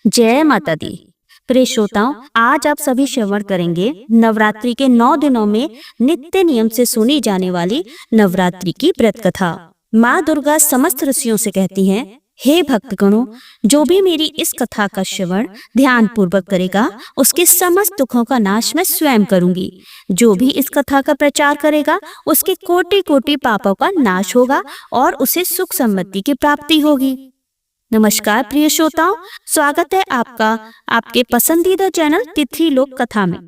जय माता दी। प्रिय श्रोताओं, आज आप सभी श्रवण करेंगे नवरात्रि के 9 दिनों में नित्य नियम से सुनी जाने वाली नवरात्रि की व्रत कथा। माँ दुर्गा समस्त ऋषियों से कहती हैं, हे भक्तगणों, जो भी मेरी इस कथा का श्रवण ध्यान पूर्वक करेगा उसके समस्त दुखों का नाश मैं स्वयं करूंगी। जो भी इस कथा का प्रचार करेगा उसके कोटि कोटि पापों का नाश होगा और उसे सुख समृद्धि की प्राप्ति होगी। नमस्कार प्रिय श्रोताओं, स्वागत है आपका आपके पसंदीदा चैनल तिथि लोक कथा में।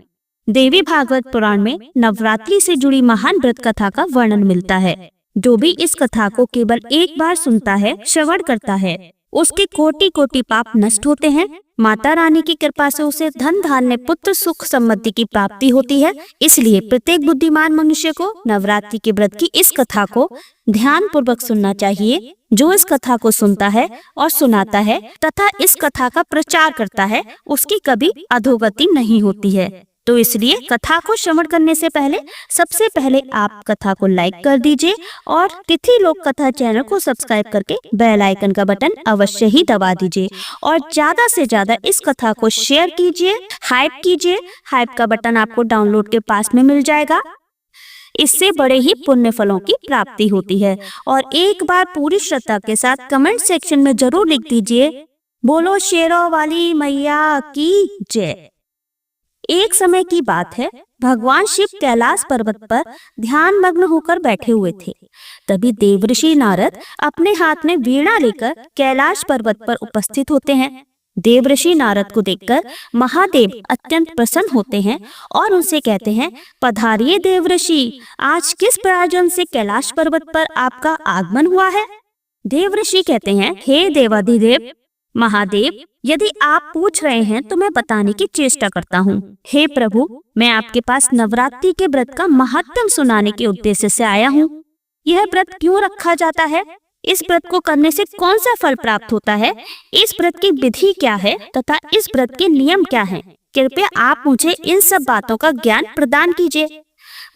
देवी भागवत पुराण में नवरात्रि से जुड़ी महान व्रत कथा का वर्णन मिलता है। जो भी इस कथा को केवल एक बार सुनता है, श्रवण करता है, उसके कोटि कोटि पाप नष्ट होते हैं। माता रानी की कृपा से उसे धन धान्य पुत्र सुख समृद्धि की प्राप्ति होती है। इसलिए प्रत्येक बुद्धिमान मनुष्य को नवरात्रि के व्रत की इस कथा को ध्यान पूर्वक सुनना चाहिए। जो इस कथा को सुनता है और सुनाता है तथा इस कथा का प्रचार करता है, उसकी कभी अधोगति नहीं होती है। तो इसलिए कथा को श्रवण करने से पहले सबसे पहले आप कथा को लाइक कर दीजिए और तिथि लोक कथा चैनल को सब्सक्राइब करके बेल आइकन का बटन अवश्य ही दबा दीजिए और ज्यादा से ज्यादा इस कथा को शेयर कीजिए, हाइप कीजिए। हाइप का बटन आपको डाउनलोड के पास में मिल जाएगा। इससे बड़े ही पुण्य फलों की प्राप्ति होती है। और एक बार पूरी श्रद्धा के साथ कमेंट सेक्शन में जरूर लिख दीजिए, बोलो शेरों वाली मैया की जय। एक समय की बात है, भगवान शिव कैलाश पर्वत पर ध्यान मग्न होकर बैठे हुए थे। तभी देवऋषि नारद अपने हाथ में वीणा लेकर कैलाश पर्वत पर उपस्थित होते हैं। देवऋषि नारद को देखकर महादेव अत्यंत प्रसन्न होते हैं और उनसे कहते हैं, पधारिए देवऋषि, आज किस प्रयोजन से कैलाश पर्वत पर आपका आगमन हुआ है? देवऋषि कहते हैं, हे देवाधिदेव महादेव, यदि आप पूछ रहे हैं तो मैं बताने की चेष्टा करता हूँ। हे प्रभु, मैं आपके पास नवरात्रि के व्रत का महात्म्य सुनाने के उद्देश्य से आया हूँ। यह व्रत क्यों रखा जाता है? इस व्रत को करने से कौन सा फल प्राप्त होता है? इस व्रत की विधि क्या है तथा इस व्रत के नियम क्या हैं? कृपया आप मुझे इन सब बातों का ज्ञान प्रदान कीजिए।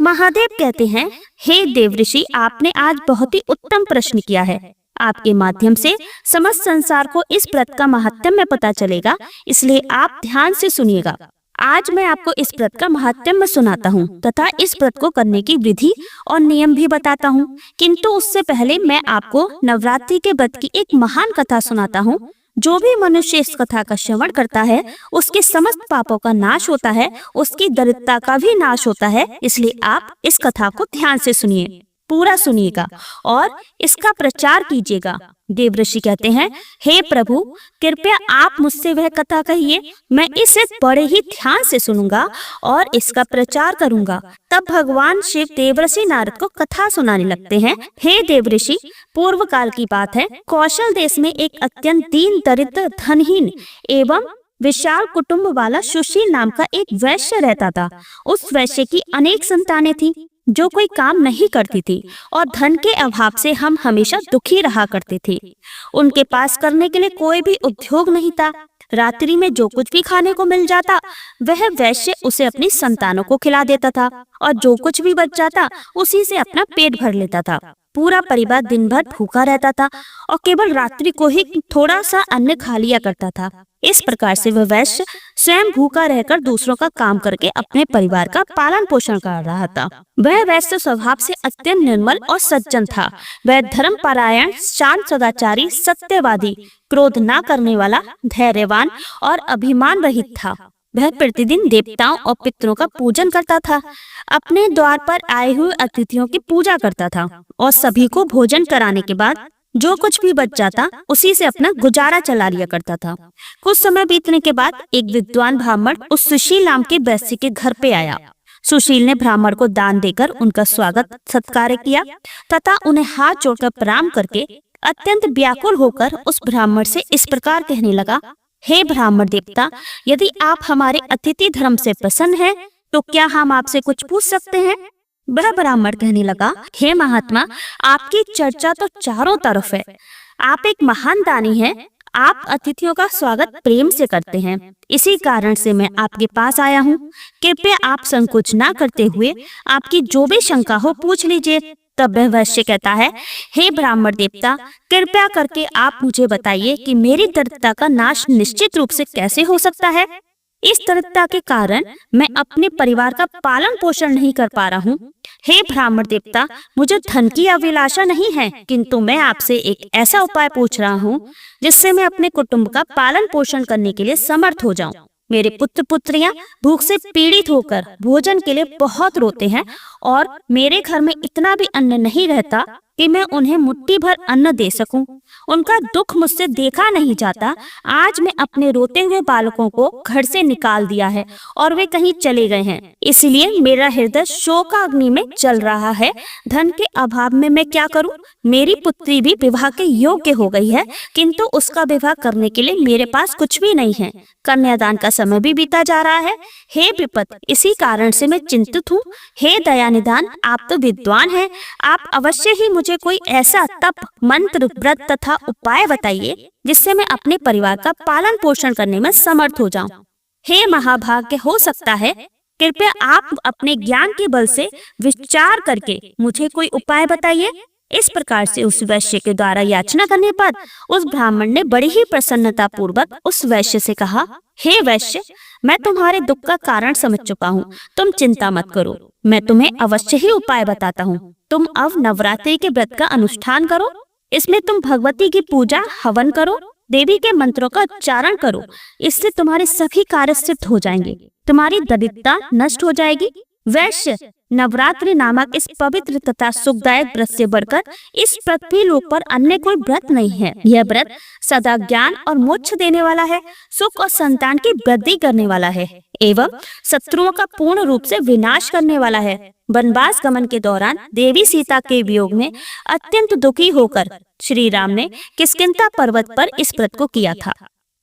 महादेव कहते हैं, हे देवऋषि, आपने आज बहुत ही उत्तम प्रश्न किया है। आपके माध्यम से समस्त संसार को इस व्रत का महात्म्य पता चलेगा, इसलिए आप ध्यान से सुनिएगा। आज मैं आपको इस व्रत का महात्म्य सुनाता हूँ तथा इस व्रत को करने की विधि और नियम भी बताता हूँ। किंतु उससे पहले मैं आपको नवरात्रि के व्रत की एक महान कथा सुनाता हूँ। जो भी मनुष्य इस कथा का श्रवण करता है उसके समस्त पापों का नाश होता है, उसकी दरिद्रता का भी नाश होता है। इसलिए आप इस कथा को ध्यान से सुनिए, पूरा सुनिएगा और इसका प्रचार कीजिएगा। देवऋषि कहते हैं, हे प्रभु, कृपया आप मुझसे वह कथा कहिए, मैं इसे बड़े ही ध्यान से सुनूंगा और इसका प्रचार करूंगा। तब भगवान शिव देवऋषि नारद को कथा सुनाने लगते हैं। हे देवऋषि, पूर्व काल की बात है, कौशल देश में एक अत्यंत दीन दरिद्र धनहीन एवं विशाल कुटुंब वाला सुशील नाम का एक वैश्य रहता था। उस वैश्य की अनेक संतानें थी जो कोई काम नहीं करती थी और धन के अभाव से हम हमेशा दुखी रहा करते थे। उनके पास करने के लिए कोई भी उद्योग नहीं था। रात्रि में जो कुछ भी खाने को मिल जाता वह वैश्य उसे अपनी संतानों को खिला देता था और जो कुछ भी बच जाता उसी से अपना पेट भर लेता था। पूरा परिवार दिन भर भूखा रहता था और केवल रात्रि को ही थोड़ा सा अन्न खा लिया करता था। इस प्रकार से वह वैश्य स्वयं भूखा रहकर दूसरों का काम करके अपने परिवार का पालन पोषण कर रहा था। वह वैश्य स्वभाव से अत्यंत निर्मल और सज्जन था। वह धर्मपरायण, शांत, सदाचारी, सत्यवादी, क्रोध न करने वाला, धैर्यवान और अभिमान रहित था। वह प्रतिदिन देवताओं और पितरों का पूजन करता था, अपने द्वार पर आए हुए अतिथियों की पूजा करता था और सभी को भोजन कराने के बाद जो कुछ भी बच जाता उसी से अपना गुजारा चला लिया करता था। कुछ समय बीतने के बाद एक विद्वान ब्राह्मण उस सुशील नाम के वैश्य के घर पे आया। सुशील ने ब्राह्मण को दान देकर उनका स्वागत सत्कार किया तथा उन्हें हाथ जोड़कर प्रणाम करके अत्यंत व्याकुल होकर उस ब्राह्मण से इस प्रकार कहने लगा, हे ब्राह्मण देवता, यदि आप हमारे अतिथि धर्म से प्रसन्न हैं तो क्या हम आपसे कुछ पूछ सकते हैं? वह ब्राह्मण कहने लगा, हे महात्मा, आपकी चर्चा तो चारों तरफ है। आप एक महान दानी हैं। आप अतिथियों का स्वागत प्रेम से करते हैं, इसी कारण से मैं आपके पास आया हूँ। कृपया आप संकोच ना करते हुए आपकी जो भी शंका हो पूछ लीजिए। तब वह वैश्य कहता है, हे ब्राह्मण देवता, कृपया करके आप मुझे बताइए कि मेरी दरिद्रता का नाश निश्चित रूप से कैसे हो सकता है। इस दरिद्रता के कारण मैं अपने परिवार का पालन पोषण नहीं कर पा रहा हूँ। हे ब्राह्मण देवता, मुझे धन की अभिलाषा नहीं है, किंतु मैं आपसे एक ऐसा उपाय पूछ रहा हूँ जिससे मैं अपने कुटुंब का पालन पोषण करने के लिए समर्थ हो जाऊं। मेरे पुत्र पुत्रियां भूख से पीड़ित होकर भोजन के लिए बहुत रोते हैं और मेरे घर में इतना भी अन्न नहीं रहता कि मैं उन्हें मुट्ठी भर अन्न दे सकूं। उनका दुख मुझसे देखा नहीं जाता। आज मैं अपने रोते हुए बालकों को घर से निकाल दिया है और वे कहीं चले गए हैं, इसलिए मेरा हृदय शोकाग्नि में जल रहा है। धन के अभाव में मैं क्या करूं? मेरी पुत्री भी विवाह के योग्य हो गई है, किंतु उसका विवाह करने के लिए मेरे पास कुछ भी नहीं है। कन्यादान का समय भी बीता जा रहा है। हे विपत, इसी कारण से मैं चिंतित हूँ। हे दयानिधान, आप तो विद्वान हैं, आप अवश्य ही मुझे कोई ऐसा तप, मंत्र, व्रत तथा उपाय बताइए जिससे मैं अपने परिवार का पालन पोषण करने में समर्थ हो जाऊं। हे महाभाग्य, हो सकता है, कृपया आप अपने ज्ञान के बल से विचार करके मुझे कोई उपाय बताइए। इस प्रकार से उस वैश्य के द्वारा याचना करने पर उस ब्राह्मण ने बड़ी ही प्रसन्नता पूर्वक उस वैश्य से कहा, हे वैश्य, मैं तुम्हारे दुख का कारण समझ चुका हूँ, तुम चिंता मत करो, मैं तुम्हें अवश्य ही उपाय बताता हूँ। तुम अब नवरात्रि के व्रत का अनुष्ठान करो। इसमें तुम भगवती की पूजा, हवन करो, देवी के मंत्रों का उच्चारण करो। इससे तुम्हारे सभी कार्य सिद्ध हो जाएंगे, तुम्हारी दरिद्रता नष्ट हो जाएगी। वैश्य, नवरात्रि नामक इस पवित्र तथा सुखदायक व्रत से बढ़कर इस पृथ्वी लोक पर अन्य कोई व्रत नहीं है। यह व्रत सदा ज्ञान और मोक्ष देने वाला है, सुख और संतान की वृद्धि करने वाला है एवं शत्रुओं का पूर्ण रूप से विनाश करने वाला है। वनवास गमन के दौरान देवी सीता के वियोग में अत्यंत दुखी होकर श्री राम ने किष्किंधा पर्वत पर इस व्रत को किया था।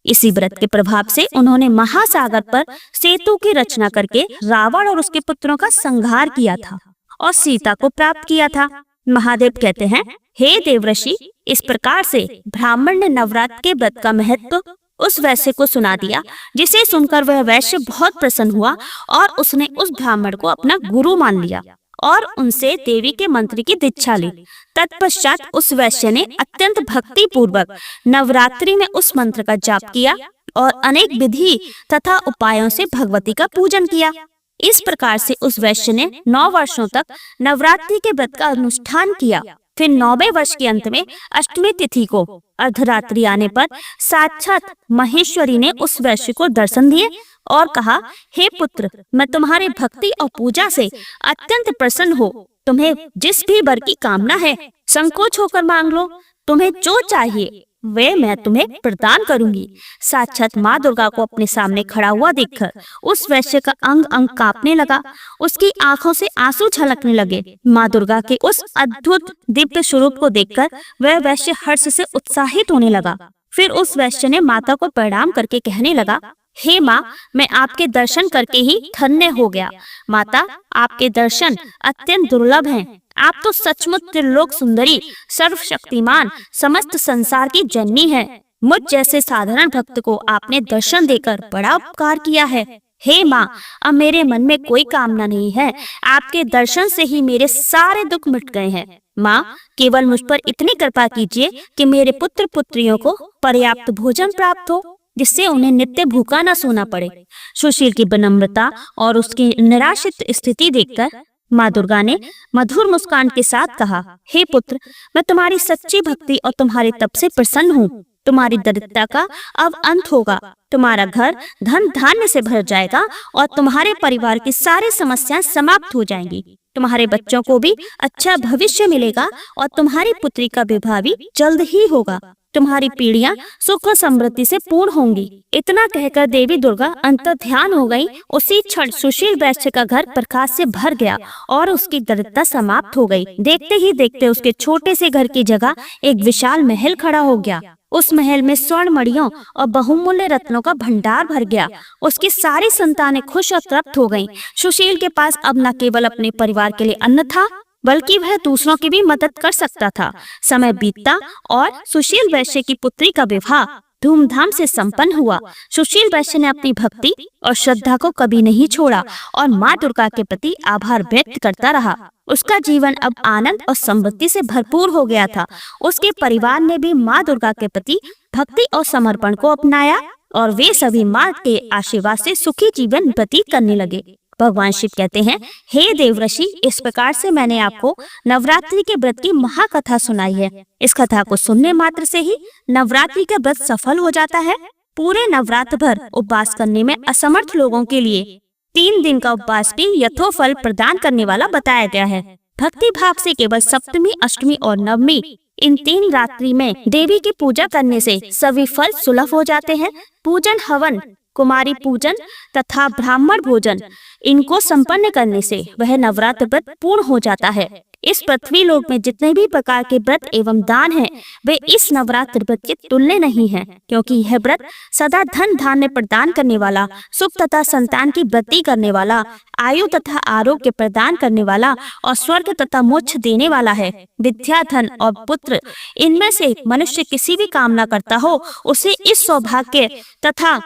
इसी व्रत के प्रभाव से उन्होंने महासागर पर सेतु की रचना करके रावण और उसके पुत्रों का संहार किया था और सीता को प्राप्त किया था। महादेव कहते हैं, हे देवऋषि, इस प्रकार से ब्राह्मण ने नवरात्र के व्रत का महत्व उस वैश्य को सुना दिया, जिसे सुनकर वह वैश्य बहुत प्रसन्न हुआ और उसने उस ब्राह्मण को अपना गुरु मान लिया और उनसे देवी के मंत्र की दीक्षा ली। तत्पश्चात उस वैश्य ने अत्यंत भक्ति पूर्वक नवरात्रि में उस मंत्र का जाप किया और अनेक विधि तथा उपायों से भगवती का पूजन किया। इस प्रकार से उस वैश्य ने 9 वर्षों तक नवरात्रि के व्रत का अनुष्ठान किया। फिर 9वें वर्ष के अंत में अष्टमी तिथि को अर्धरात्रि आने पर साक्षात महेश्वरी ने उस वैश्य को दर्शन दिए और कहा, हे पुत्र, मैं तुम्हारी भक्ति और पूजा से अत्यंत प्रसन्न हो। तुम्हें जिस भी वर की कामना है संकोच होकर मांग लो, तुम्हें जो चाहिए वे मैं तुम्हें प्रदान करूंगी। साक्षात माँ दुर्गा को अपने सामने खड़ा हुआ देखकर उस वैश्य का अंग अंग कांपने लगा, उसकी आंखों से आंसू झलकने लगे। माँ दुर्गा के उस अद्भुत दिव्य स्वरूप को देखकर वह वैश्य हर्ष से उत्साहित होने लगा। फिर उस वैश्य ने माता को प्रणाम करके कहने लगा, हे माँ, मैं आपके दर्शन करके ही धन्य हो गया। माता, आपके दर्शन अत्यंत दुर्लभ हैं। आप तो सचमुच त्रिलोक सुंदरी, सर्वशक्तिमान, समस्त संसार की जननी है। मुझ जैसे साधारण भक्त को आपने दर्शन देकर बड़ा उपकार किया है। हे माँ, अब मेरे मन में कोई कामना नहीं है। आपके दर्शन से ही मेरे सारे दुख मिट गए हैं। माँ, केवल मुझ पर इतनी कृपा कीजिए कि मेरे पुत्र पुत्रियों को पर्याप्त भोजन प्राप्त हो, जिससे उन्हें नित्य भूखा न सोना पड़े। सुशील की विनम्रता और उसकी निराशित स्थिति देखकर माँ दुर्गा ने मधुर मुस्कान के साथ कहा, हे पुत्र, मैं तुम्हारी सच्ची भक्ति और तुम्हारे तप से प्रसन्न हूँ। तुम्हारी दरिद्रता का अब अंत होगा, तुम्हारा घर धन धान्य से भर जाएगा और तुम्हारे परिवार की सारी समस्याएं समाप्त हो जाएंगी। तुम्हारे बच्चों को भी अच्छा भविष्य मिलेगा और तुम्हारी पुत्री का विवाह भी जल्द ही होगा। तुम्हारी पीढ़ियां सुख और समृद्धि से पूर्ण होंगी। इतना कहकर देवी दुर्गा अंतर्ध्यान हो गई। उसी क्षण सुशील वैश्य का घर प्रकाश से भर गया और उसकी दरिद्रता समाप्त हो गई। देखते ही देखते उसके छोटे से घर की जगह एक विशाल महल खड़ा हो गया। उस महल में स्वर्ण मणियों और बहुमूल्य रत्नों का भंडार भर गया। उसकी सारी संतानें खुश और तृप्त हो गईं। सुशील के पास अब न केवल अपने परिवार के लिए अन्न था, बल्कि वह दूसरों की भी मदद कर सकता था। समय बीतता और सुशील वैश्य की पुत्री का विवाह धूमधाम से संपन्न हुआ। सुशील वैश्य ने अपनी भक्ति और श्रद्धा को कभी नहीं छोड़ा और माँ दुर्गा के प्रति आभार व्यक्त करता रहा। उसका जीवन अब आनंद और समृद्धि से भरपूर हो गया था। उसके परिवार ने भी माँ दुर्गा के प्रति भक्ति और समर्पण को अपनाया और वे सभी माँ के आशीर्वाद से सुखी जीवन व्यतीत करने लगे। भगवान शिव कहते हैं, हे देवऋषि, इस प्रकार से मैंने आपको नवरात्रि के व्रत की महाकथा सुनाई है। इस कथा को सुनने मात्र से ही नवरात्रि का व्रत सफल हो जाता है। पूरे नवरात्र भर उपवास करने में असमर्थ लोगों के लिए 3 दिन का उपवास भी यथोफल प्रदान करने वाला बताया गया है। भक्ति भाव से केवल सप्तमी, अष्टमी और नवमी इन 3 रात्रि में देवी की पूजा करने से सभी फल सुलभ हो जाते हैं। पूजन, हवन, कुमारी पूजन तथा ब्राह्मण भोजन इनको संपन्न करने से वह नवरात्र व्रत पूर्ण हो जाता है। इस पृथ्वी लोक में जितने भी प्रकार के व्रत एवं दान हैं, वे इस नवरात्र व्रत के तुल्य नहीं हैं, क्योंकि यह व्रत सदा धन धान्य प्रदान करने वाला, सुख तथा संतान की वृद्धि करने वाला, आयु तथा आरोग्य प्रदान करने वाला और स्वर्ग तथा मोक्ष देने वाला है। विद्या, धन और पुत्र, इनमें से मनुष्य किसी भी कामना करता हो, उसे इस सौभाग्य तथा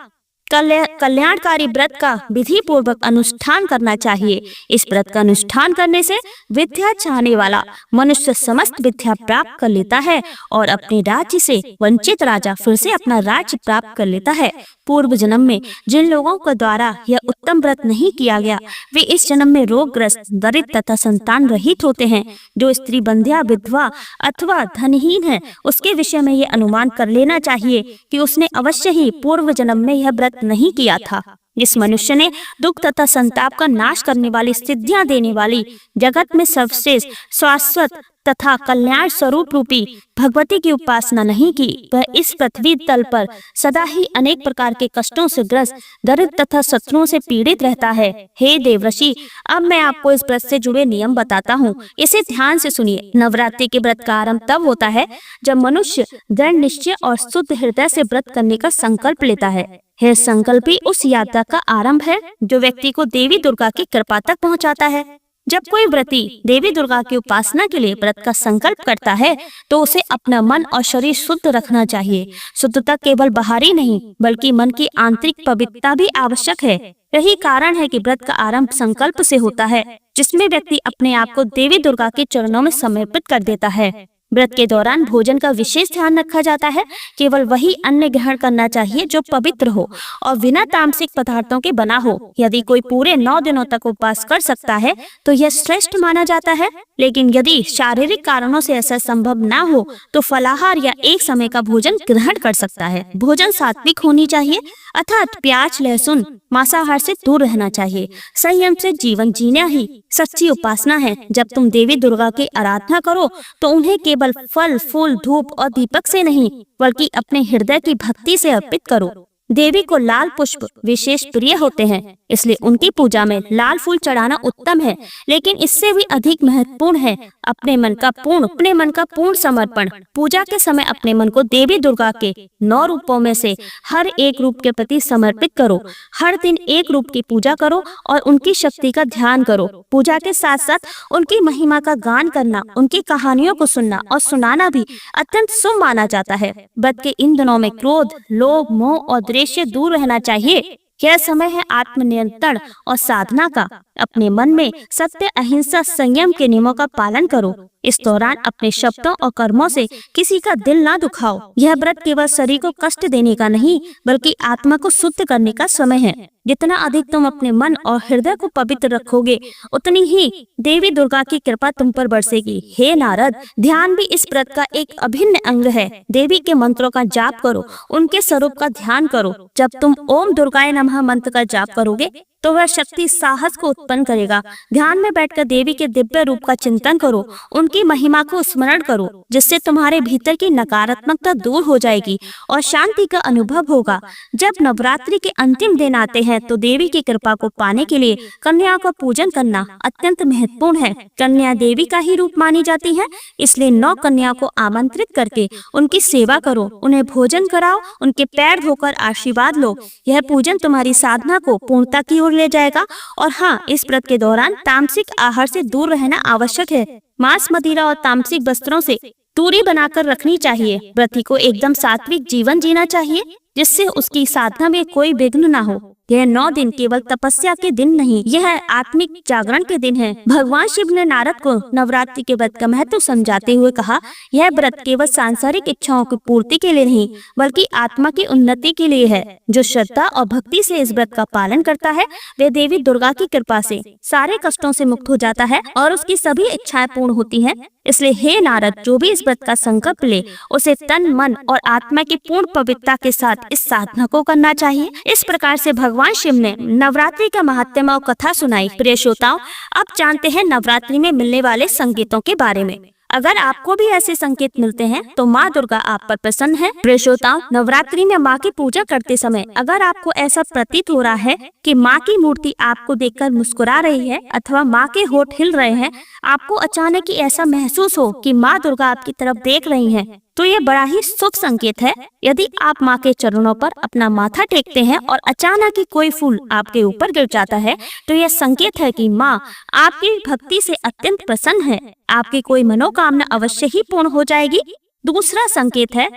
कल्याणकारी व्रत का विधि पूर्वक अनुष्ठान करना चाहिए। इस व्रत का अनुष्ठान करने से विद्या चाहने वाला मनुष्य समस्त विद्या प्राप्त कर लेता है और अपने राज्य से वंचित राजा फिर से अपना राज्य प्राप्त कर लेता है। पूर्व जन्म में जिन लोगों के द्वारा यह उत्तम व्रत नहीं किया गया, वे इस जन्म में रोगग्रस्त, दरिद्र तथा संतान रहित होते हैं। जो स्त्री बंध्या, विधवा अथवा धनहीन है, उसके विषय में यह अनुमान कर लेना चाहिए कि उसने अवश्य ही पूर्व जन्म में यह व्रत नहीं किया था। जिस मनुष्य ने दुख तथा संताप का नाश करने वाली, सिद्धियां देने वाली, जगत में सर्वश्रेष्ठ, शाश्वत तथा कल्याण स्वरूप रूपी भगवती की उपासना नहीं की, वह इस पृथ्वी तल पर सदा ही अनेक प्रकार के कष्टों से ग्रस्त, दरिद्र तथा शत्रुओं से पीड़ित रहता है। हे देवऋषि, अब मैं आपको इस व्रत से जुड़े नियम बताता हूँ, इसे ध्यान से सुनिए। नवरात्रि के व्रत का आरंभ तब होता है जब मनुष्य दृढ़ निश्चय और शुद्ध हृदय से व्रत करने का संकल्प लेता है। यह संकल्प ही उस यात्रा का आरंभ है जो व्यक्ति को देवी दुर्गा की कृपा तक पहुंचाता है। जब कोई व्रती देवी दुर्गा की उपासना के लिए व्रत का संकल्प करता है तो उसे अपना मन और शरीर शुद्ध रखना चाहिए। शुद्धता केवल बाहरी नहीं बल्कि मन की आंतरिक पवित्रता भी आवश्यक है। यही कारण है कि व्रत का आरंभ संकल्प से होता है, जिसमें व्यक्ति अपने आप को देवी दुर्गा के चरणों में समर्पित कर देता है। व्रत के दौरान भोजन का विशेष ध्यान रखा जाता है। केवल वही अन्न ग्रहण करना चाहिए जो पवित्र हो और बिना तामसिक पदार्थों के बना हो। यदि कोई पूरे 9 दिनों तक उपवास कर सकता है तो यह श्रेष्ठ माना जाता है, लेकिन यदि शारीरिक कारणों से ऐसा संभव ना हो तो फलाहार या एक समय का भोजन ग्रहण कर सकता है। भोजन सात्विक होनी चाहिए, अर्थात प्याज, लहसुन, मांसाहार से दूर रहना चाहिए। संयम से जीवन जीना ही सच्ची उपासना है। जब तुम देवी दुर्गा की आराधना करो तो उन्हें केवल फल, फूल, धूप और दीपक से नहीं बल्कि अपने हृदय की भक्ति से अर्पित करो। देवी को लाल पुष्प विशेष प्रिय होते हैं, इसलिए उनकी पूजा में लाल फूल चढ़ाना उत्तम है, लेकिन इससे भी अधिक महत्वपूर्ण है अपने मन का पूर्ण समर्पण। पूजा के समय अपने मन को देवी दुर्गा के 9 रूपों में से हर एक रूप के प्रति समर्पित करो। हर दिन एक रूप की पूजा करो और उनकी शक्ति का ध्यान करो। पूजा के साथ साथ उनकी महिमा का गान करना, उनकी कहानियों को सुनना और सुनाना भी अत्यंत शुभ माना जाता है। व्रत के इन दिनों में क्रोध, लोभ, मोह और द्वेष से दूर रहना चाहिए। यह समय है आत्मनियंत्रण और साधना का। अपने मन में सत्य, अहिंसा, संयम के नियमों का पालन करो। इस दौरान अपने शब्दों और कर्मों से किसी का दिल ना दुखाओ। यह व्रत केवल शरीर को कष्ट देने का नहीं बल्कि आत्मा को शुद्ध करने का समय है। जितना अधिक तुम अपने मन और हृदय को पवित्र रखोगे, उतनी ही देवी दुर्गा की कृपा तुम पर बरसेगी। हे नारद, ध्यान भी इस व्रत का एक अभिन्न अंग है। देवी के मंत्रों का जाप करो, उनके स्वरूप का ध्यान करो। जब तुम ओम दुर्गाय नमः मंत्र का जाप करोगे तो वह शक्ति साहस को उत्पन्न करेगा। ध्यान में बैठकर देवी के दिव्य रूप का चिंतन करो, उनकी महिमा को स्मरण करो, जिससे तुम्हारे भीतर की नकारात्मकता दूर हो जाएगी और शांति का अनुभव होगा। जब नवरात्रि के अंतिम दिन आते हैं तो देवी की कृपा को पाने के लिए कन्या का पूजन करना अत्यंत महत्वपूर्ण है। कन्या देवी का ही रूप मानी जाती है, इसलिए 9 कन्या को आमंत्रित करके उनकी सेवा करो, उन्हें भोजन कराओ, उनके पैर धोकर आशीर्वाद लो। यह पूजन तुम्हारी साधना को पूर्णता की ले जाएगा। और हाँ, इस व्रत के दौरान तामसिक आहार से दूर रहना आवश्यक है। मांस, मदिरा और तामसिक वस्त्रों से दूरी बनाकर रखनी चाहिए। व्रती को एकदम सात्विक जीवन जीना चाहिए जिससे उसकी साधना में कोई विघ्न ना हो। यह 9 दिन केवल तपस्या के दिन नहीं, यह आत्मिक जागरण के दिन है। भगवान शिव ने नारद को नवरात्रि के व्रत का महत्व समझाते हुए कहा, यह व्रत केवल सांसारिक इच्छाओं की पूर्ति के लिए नहीं बल्कि आत्मा की उन्नति के लिए है। जो श्रद्धा और भक्ति से इस व्रत का पालन करता है वे देवी दुर्गा की कृपा से सारे कष्टों से मुक्त हो जाता है और उसकी सभी इच्छाएं पूर्ण होती हैं। इसलिए हे नारद, जो भी इस व्रत का संकल्प ले उसे तन मन और आत्मा की पूर्ण पवित्रता के साथ इस साधना को करना चाहिए। इस प्रकार से भगवान शिव ने नवरात्रि का महात्म्य और कथा सुनाई। प्रिय श्रोताओं, अब जानते हैं नवरात्रि में मिलने वाले संकेतों के बारे में। अगर आपको भी ऐसे संकेत मिलते हैं तो माँ दुर्गा आप पर प्रसन्न है। प्रिय श्रोताओं, नवरात्रि में माँ की पूजा करते समय अगर आपको ऐसा प्रतीत हो रहा है कि माँ की मूर्ति आपको देखकर मुस्कुरा रही है अथवा माँ के होठ हिल रहे हैं, आपको अचानक ही ऐसा महसूस हो कि माँ दुर्गा आपकी तरफ देख रही हैं, तो ये बड़ा ही शुभ संकेत है। यदि आप माँ के चरणों पर अपना माथा टेकते हैं और अचानक ही कोई फूल आपके ऊपर गिर जाता है तो यह संकेत है कि माँ आपकी भक्ति से अत्यंत प्रसन्न है। आपकी कोई मनोकामना अवश्य ही पूर्ण हो जाएगी। दूसरा संकेत है,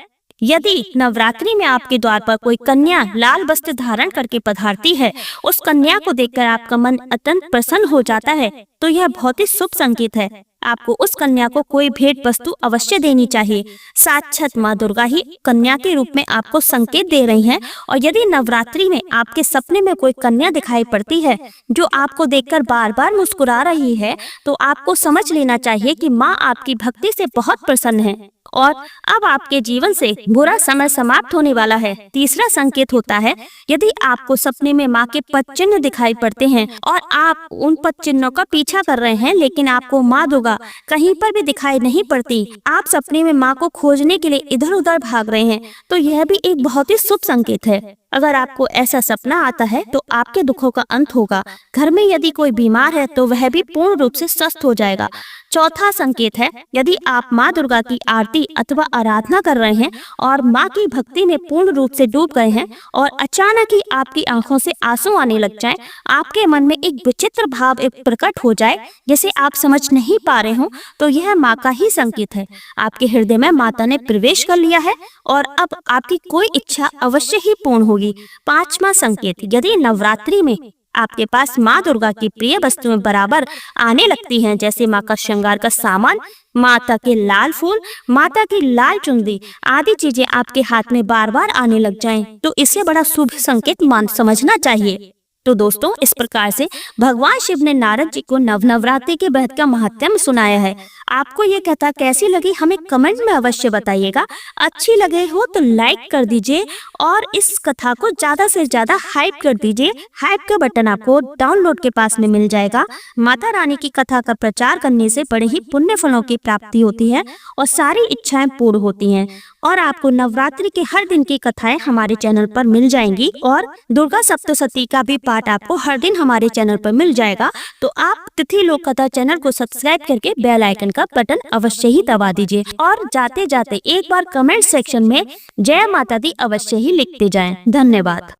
यदि नवरात्रि में आपके द्वार पर कोई कन्या लाल वस्त्र धारण करके पधारती है, उस कन्या को देखकर आपका मन अत्यंत प्रसन्न हो जाता है, तो यह बहुत ही शुभ संकेत है। आपको उस कन्या को कोई भेंट वस्तु अवश्य देनी चाहिए। साक्षात माँ दुर्गा ही कन्या के रूप में आपको संकेत दे रही हैं। और यदि नवरात्रि में आपके सपने में कोई कन्या दिखाई पड़ती है जो आपको देखकर बार बार मुस्कुरा रही है, तो आपको समझ लेना चाहिए कि माँ आपकी भक्ति से बहुत प्रसन्न है और अब आपके जीवन से बुरा समय समाप्त होने वाला है। तीसरा संकेत होता है, यदि आपको सपने में माँ के पद चिन्ह दिखाई पड़ते हैं और आप उन पद चिन्हों का पीछा कर रहे हैं लेकिन आपको माँ दुर्गा कहीं पर भी दिखाई नहीं पड़ती, आप सपने में माँ को खोजने के लिए इधर उधर भाग रहे हैं, तो यह भी एक बहुत ही शुभ संकेत है। अगर आपको ऐसा सपना आता है तो आपके दुखों का अंत होगा। घर में यदि कोई बीमार है तो वह भी पूर्ण रूप से स्वस्थ हो जाएगा। चौथा संकेत है, यदि आप माँ दुर्गा की आरती अथवा आराधना कर रहे हैं और माँ की भक्ति में पूर्ण रूप से डूब गए हैं और अचानक ही आपकी आंखों से आंसू आने लग जाएं, आपके मन में एक विचित्र भाव एक प्रकट हो जाए जिसे आप समझ नहीं पा रहे हो, तो यह माँ का ही संकेत है। आपके हृदय में माता ने प्रवेश कर लिया है और अब आपकी कोई इच्छा अवश्य ही पूर्ण होगी। पांचवा संकेत, यदि नवरात्रि में आपके पास माँ दुर्गा की प्रिय वस्तुएं बराबर आने लगती हैं, जैसे माँ का श्रृंगार का सामान, माता के लाल फूल, माता की लाल चुनरी आदि चीजें आपके हाथ में बार बार आने लग जाएं, तो इसे बड़ा शुभ संकेत मान समझना चाहिए। तो दोस्तों, इस प्रकार से भगवान शिव ने नारद जी को नवरात्रि के व्रत का महात्म्य सुनाया है। आपको ये कथा कैसी लगी हमें कमेंट में अवश्य बताइएगा। अच्छी लगे हो तो लाइक कर दीजिए और इस कथा को ज्यादा से ज्यादा हाइप कर दीजिए। हाइप का बटन आपको डाउनलोड के पास में मिल जाएगा। माता रानी की कथा का प्रचार करने से बड़े ही पुण्य फलों की प्राप्ति होती है और सारी इच्छाएं पूर्ण होती हैं। और आपको नवरात्रि के हर दिन की कथाएं हमारे चैनल पर मिल जाएंगी और दुर्गा सप्तशती का भी पाठ आपको हर दिन हमारे चैनल पर मिल जाएगा। तो आप तिथि लोक कथा चैनल को सब्सक्राइब करके बेल आइकन का बटन अवश्य ही दबा दीजिए और जाते जाते एक बार कमेंट सेक्शन में जय माता दी अवश्य ही लिखते जाएं। धन्यवाद।